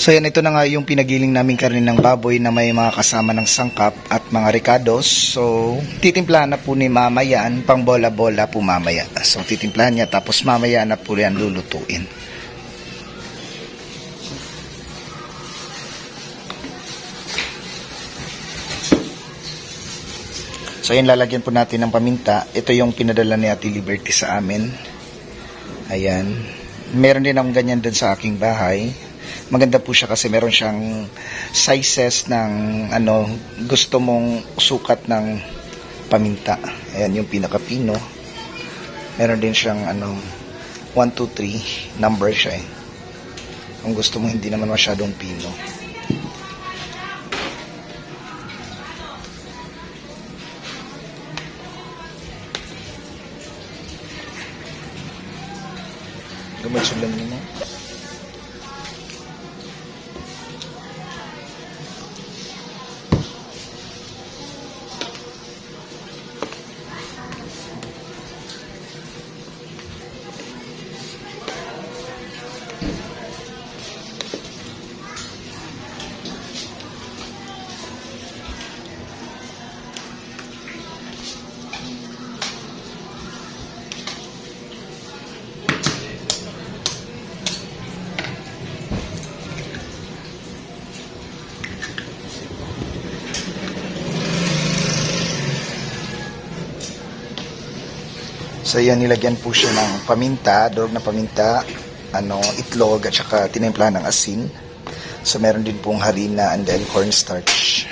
So yan, ito na nga yung pinagiling namin karne ng baboy na may mga kasama ng sangkap at mga ricados. So titimplahan na po ni mama yan, pang bola-bola po mamaya. So titimplahan niya tapos mamaya na po yan lulutuin. So yan, lalagyan po natin ng paminta. Ito yung pinadala ni Ate Liberty sa amin. Ayan. Meron din akong ganyan dun sa aking bahay. Maganda po siya kasi meron siyang sizes ng gusto mong sukat ng paminta. Ayan yung pinaka-pino. Meron din siyang 1, 2, 3 number siya eh. Kung gusto mo hindi naman masyadong pino. Sulam niyo mo. So yan, nilagyan po siya ng paminta, durog na paminta, itlog at saka tinimplahan ng asin. So meron din pong harina and then cornstarch.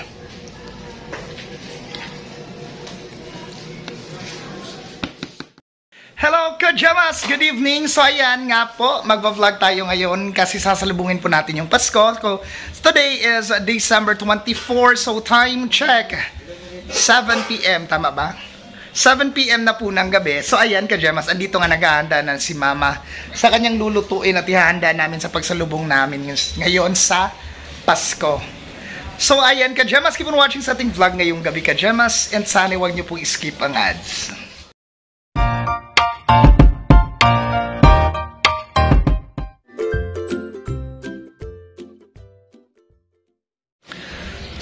Hello Kajamas! Good evening! So ayan nga po, magva-vlog tayo ngayon kasi sasalubungin po natin yung Pasko. So today is December 24, so time check 7 PM, tama ba? 7 PM na po ng gabi. So ayan Kajamas, andito nga naghahanda na si Mama sa kanyang lulutuin at ihahanda namin sa pagsalubong namin ngayon sa Pasko. So ayan Kajamas, keep on watching sa ating vlog ngayong gabi Kajamas, and sana huwag niyo po skip ang ads.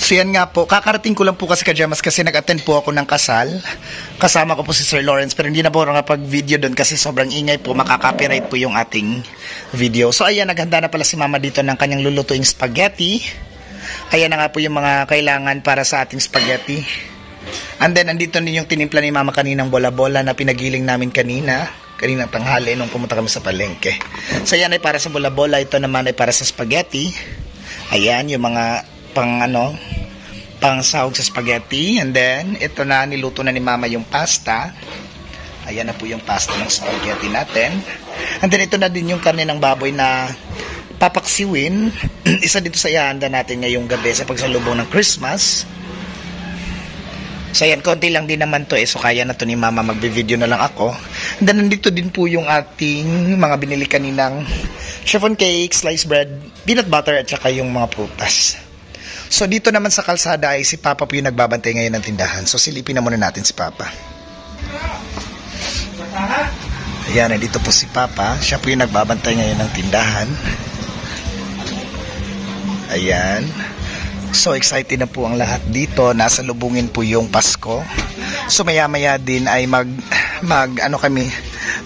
So yan nga po, kakarating ko lang po kasi Kajamas kasi nag-attend po ako ng kasal. Kasama ko po si Sir Lawrence pero hindi na po nakapag-video doon kasi sobrang ingay po, makaka-copyright po yung ating video. So ayan, naghanda na pala si Mama dito ng kanyang lulutuing spaghetti. Ayan na nga po yung mga kailangan para sa ating spaghetti. And then andito din yung tinimpla ni Mama kaninang bola-bola na pinagiling namin kaninang tanghali nung pumunta kami sa palengke. So ayan ay para sa bola-bola, ito naman ay para sa spaghetti. Ayan yung mga pang sahog sa spaghetti. And then ito na, niluto na ni Mama yung pasta. Ayan na po yung pasta ng spaghetti natin. And then ito na din yung karne ng baboy na papaksiwin. Isa dito sa ihanda natin ngayong gabi sa pagsalubong ng Christmas. So ayan, konti lang din naman to eh. So kaya na to ni Mama, magbe-video na lang ako. And then nandito din po yung ating mga binili kaninang chiffon cake, sliced bread, peanut butter at saka yung mga prutas. So dito naman sa kalsada ay si Papa po yung nagbabantay ngayon ng tindahan. So silipin na muna natin si Papa. Ayan, nandito po si Papa. Siya po yung nagbabantay ngayon ng tindahan. Ayan. So excited na po ang lahat dito. Nasa lubungin po yung Pasko. So maya-maya din ay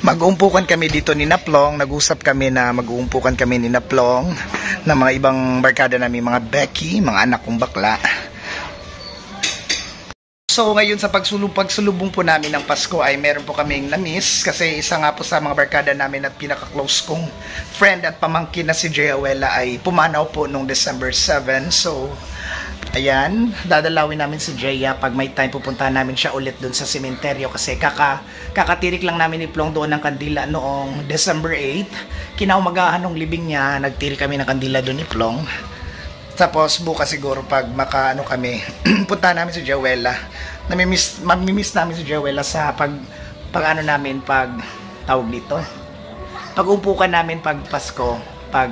mag-uumpukan kami dito ni Naplong. Nag-usap kami na mag-uumpukan kami ni Naplong na mga ibang barkada namin, mga Becky, mga anak kong bakla. So ngayon sa pagsulubong po namin ng Pasko ay meron po kaming na-miss kasi isa nga po sa mga barkada namin at pinaka-close kong friend at pamangkin na si Jayawela ay pumanaw po nung December 7. So ayan, dadalawin namin si Jaya. Pag may time, pupuntahan namin siya ulit dun sa sementeryo kasi kakatirik lang namin ni Plong doon ng kandila noong December 8. Kinaumagahan ng libing niya, nagtirik kami ng kandila doon ni Plong. Tapos bukas siguro pag kami, puntahan namin si Jawela. Mamimiss namin si Jawela sa pag tawag dito. Pag umpukan namin pag Pasko, pag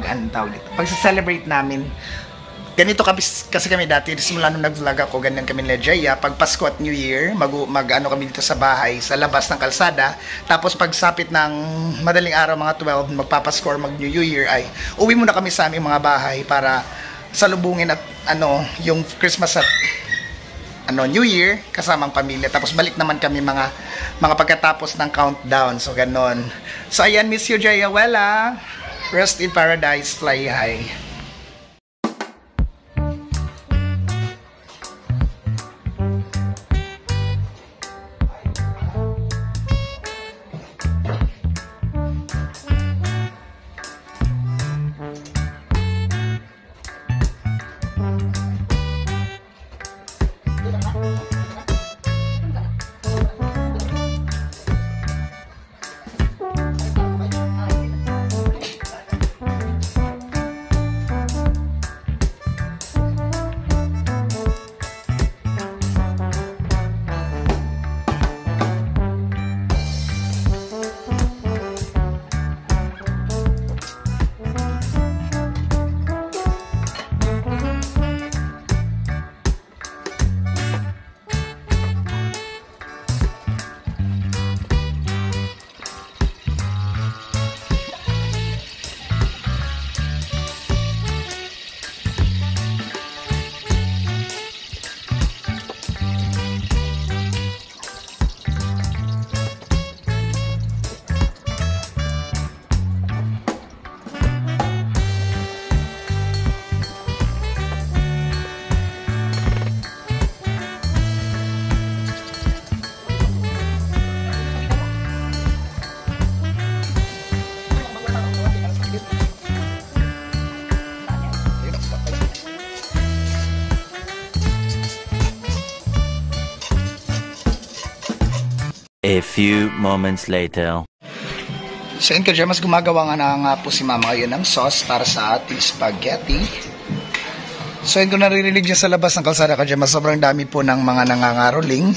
sa-celebrate namin ganito kasi kami dati, simula nung nag-vlog ako, ganyan kami nila Jaya, pag Pasko at New Year, mag-ano kami dito sa bahay, sa labas ng kalsada, tapos pagsapit ng madaling araw, mga 12, magpapasko or mag-New Year, ay uwi muna kami sa aming mga bahay para salubungin at yung Christmas at New Year, kasamang pamilya, tapos balik naman kami mga pagkatapos ng countdown, so ganon. So ayan, miss you Jaya Wella, rest in paradise, fly high. A few moments later. So yun ka mas gumagawa nga po si Mama ngayon ng sauce para sa ating spaghetti. So yun kung naririnig niya sa labas ng kalsada ka mas sobrang dami po ng mga nangangaroling.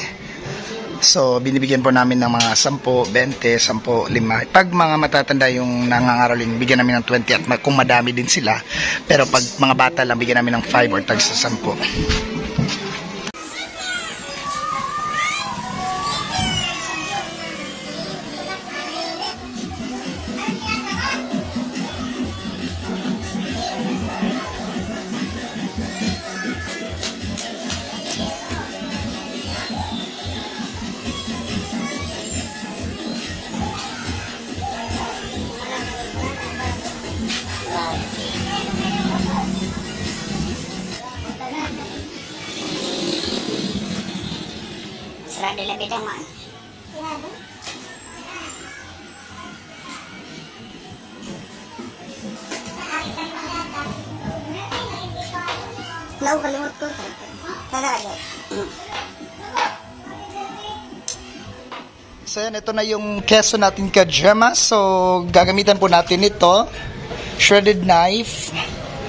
So binibigyan po namin ng mga 10, 20, 10, 5. Pag mga matatanda yung nangangaroling, bigyan namin ng 20 at kung madami din sila. Pero pag mga bata lang, bigyan namin ng 5 or tag sa 10. Serah dia lebih dah Lau kalimut ko. Tara aja. So yan, ito na yung keso natin ka Gemma. So gagamitan po natin ito, shredded knife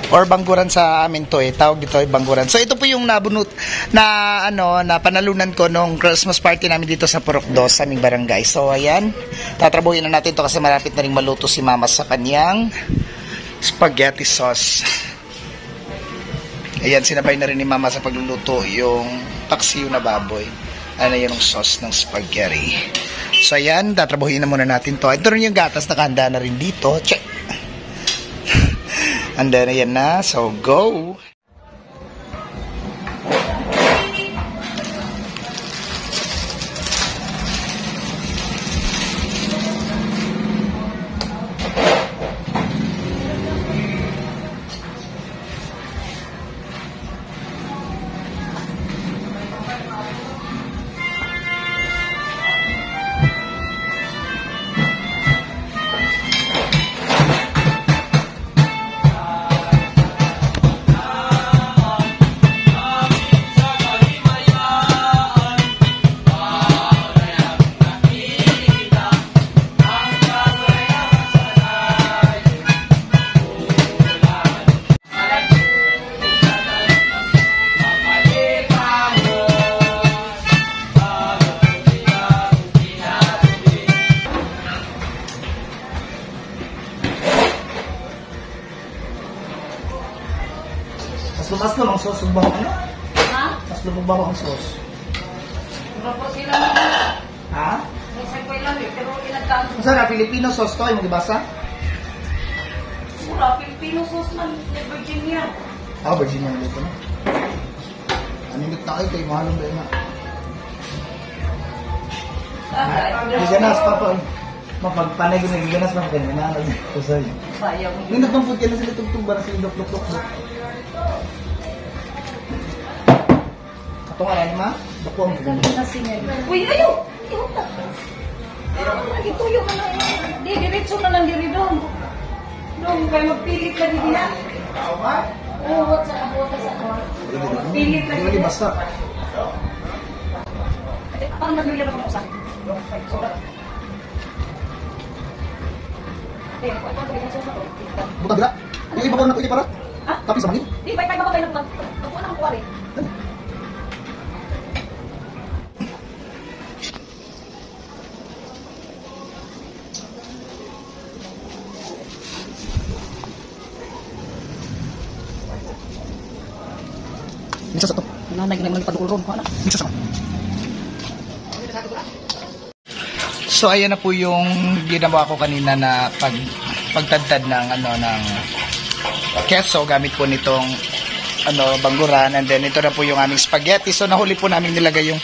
or bangguran sa amin to tawag dito ay bangguran. So ito po yung nabunot na na panalunan ko nung Christmas party namin dito sa Purok 2 sa aming barangay. So ayan, tatrabuhin na natin to kasi malapit na ring maluto si Mama sa kanyang spaghetti sauce. Ayan, sinabay na rin ni Mama sa pagluluto yung paksiw na baboy. Ano yung sauce ng spaghetti. So ayan, tatrabuhin na muna natin to. Ito rin yung gatas, nakahanda na rin dito. Check! Handa na yan na. So, go! Mas lumang sauce, subaw ano? Ha? Mas lumang ang sauce. Iba po sila. Ha? Minsan ko ilan eh, pero inagdaan. Masa na, Filipino sauce to, yung gibasa? Mura, Filipino sauce man, sa Virginia. Virginia ulit ko na. Animit na kayo, kayo mahalong ba yun na? Giganas pa po. Mapagpanay ko na giganas pa po kayo. Nananag ko sa'yo. Sayang. Nindot ng food ka na sila tugtog ba na sila dok. Ito nga rin ma? Doko ang giganas. Uy, ayaw! Ituyo ka na. Di, diretso na lang diri doon. Doon, kayo magpilit na di na. Tao ba? Oo, what's up? Pilit na Hindi basta. Parang naglilaro ko sa akin. Buta bila. Yung iba ko na ito para. Ha? Tapi sa mangin. Di, bye-bye ba kayo nagpag? Ako na ang kuwari. Bisa satu. Nanay na nagpadulong ko na. Bisa sama. So ayan na po yung ginawa ko kanina na pagtadtad ng ng keso gamit po nitong bangguran, and then ito na po yung aming spaghetti. So nahuli po namin nilagay yung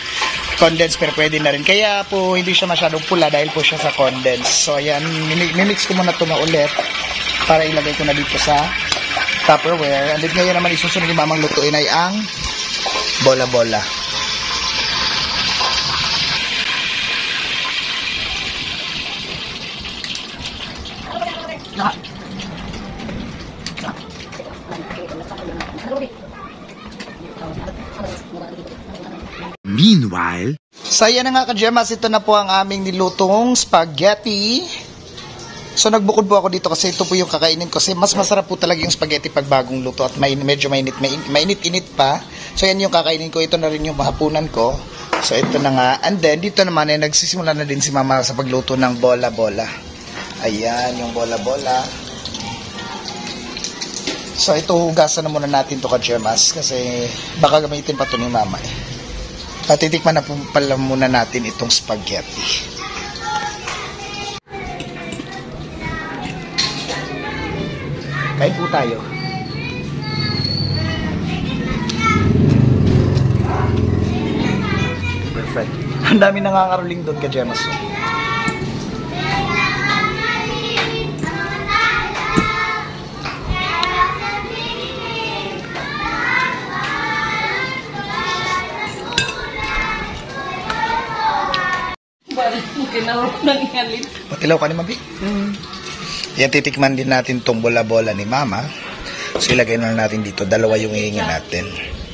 condensed, pero pwede na rin. Kaya po hindi siya masyadong pula dahil po siya sa condensed. So ayan, mimix ko muna ito na ulit para ilagay ko na dito sa Tupperware. And then ngayon naman isusunod ni mamang lutuin ay ang bola-bola. Meanwhile, So ayan na nga ka-Gemas, ito na po ang aming nilutong spaghetti. So nagbukod po ako dito kasi ito po yung kakainin ko. Kasi mas masarap po talaga yung spaghetti pag bagong luto at medyo mainit-init pa. So yan yung kakainin ko. Ito na rin yung mahapunan ko. So ito na nga. And then dito naman nagsisimula na din si mama sa pagluto ng bola-bola. Ayan yung bola-bola. So ito hugasan na muna natin to ka-Gemas kasi baka gamitin pa to ni mama eh. Patitikman na po pala muna natin itong spaghetti. Kain po tayo. Perfect. Ang dami nangangaroling doon ka-Gemas. Patilaw ka ni Mabi. Yan, titikman din natin tong bola-bola ni Mama. So ilagay na natin dito. Dalawa yung hihingin natin.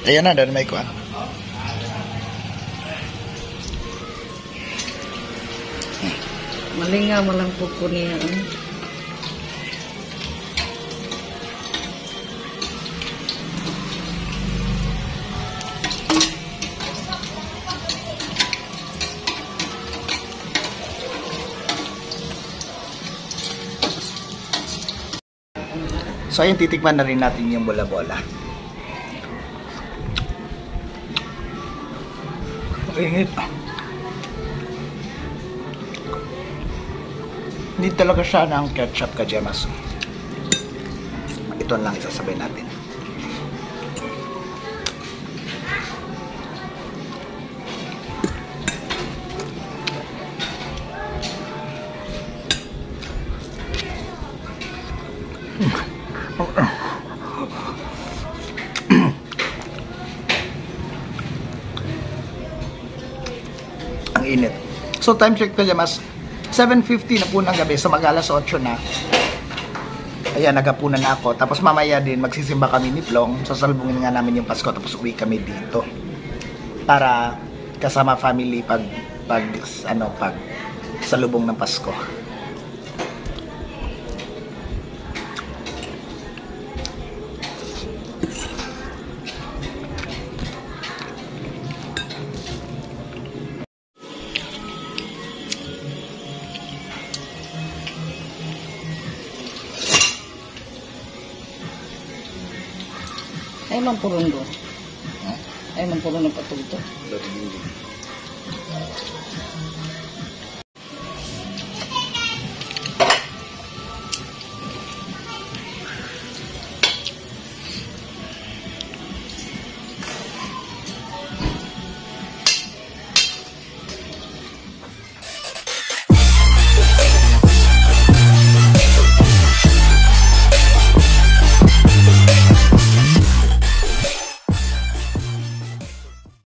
Ayan na, doon may kuha. Malinga mo lang po po niya. So ayun, titikman na rin natin yung bola-bola. Ingit. Hindi talaga siya ng ketchup ka-Gemas. Ito lang isasabay natin. Ang init. So time check ka mas 7:50 na po ng gabi. So mag-alas 8 na. Ayan, nagapunan na ako. Tapos mamaya din magsisimba kami ni Plong. Sasalubungin nga namin yung Pasko. Tapos uwi kami dito. Para kasama family pag salubong ng Pasko. Ay, man purong do. Ay, man purong nagpatugtog. Dari dulu.